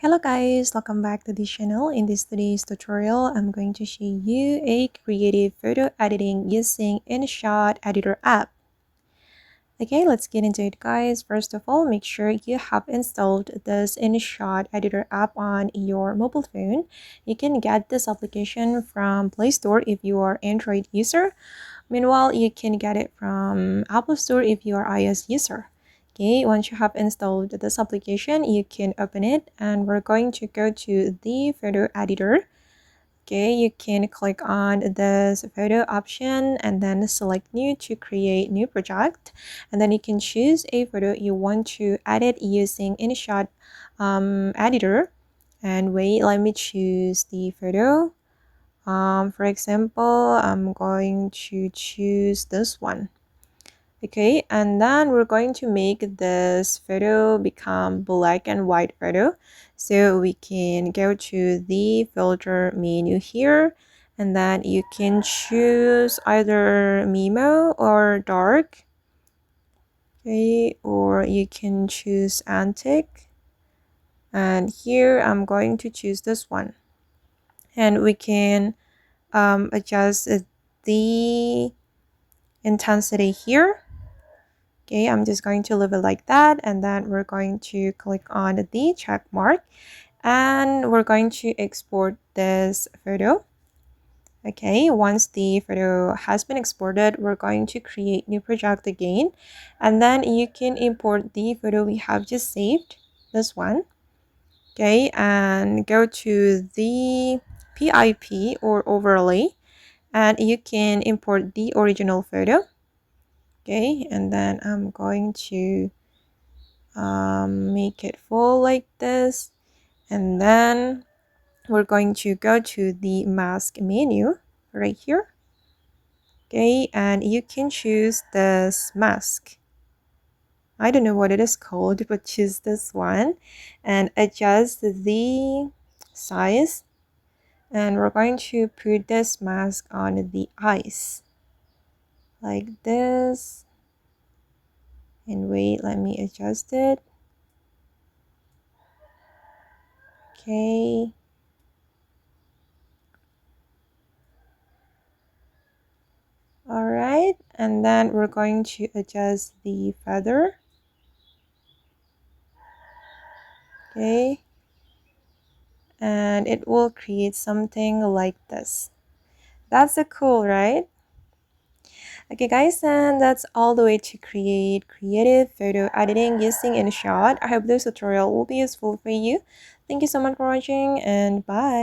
Hello guys, welcome back to this channel. In this today's tutorial, I'm going to show you a creative photo editing using InShot editor app. Okay, let's get into it guys. First of all, make sure you have installed this InShot editor app on your mobile phone. You can get this application from Play Store if you are Android user. Meanwhile, you can get it from Apple Store if you are iOS user. Okay, once you have installed this application, you can open it and we're going to go to the photo editor. Okay, you can click on this photo option and then select new to create new project. And then you can choose a photo you want to edit using InShot editor. And wait, let me choose the photo. For example, I'm going to choose this one. Okay, and then we're going to make this photo become black and white photo. So we can go to the filter menu here, and then you can choose either Mimo or dark. Okay, or you can choose antique. And here I'm going to choose this one. And we can adjust the intensity here. Okay, I'm just going to leave it like that, and then we're going to click on the check mark and we're going to export this photo. Okay, once the photo has been exported, we're going to create new project again, and then you can import the photo we have just saved, this one. Okay, and go to the PIP or overlay, and you can import the original photo. Okay, and then I'm going to make it full like this, and then we're going to go to the mask menu right here. Okay, and you can choose this mask. I don't know what it is called, but choose this one and adjust the size, and we're going to put this mask on the eyes like this. And wait, let me adjust it. Okay, all right, and then we're going to adjust the feather. Okay, and it will create something like this. That's so cool, right? Okay guys, and that's all the way to create creative photo editing using InShot. I hope this tutorial will be useful for you. Thank you so much for watching, and bye.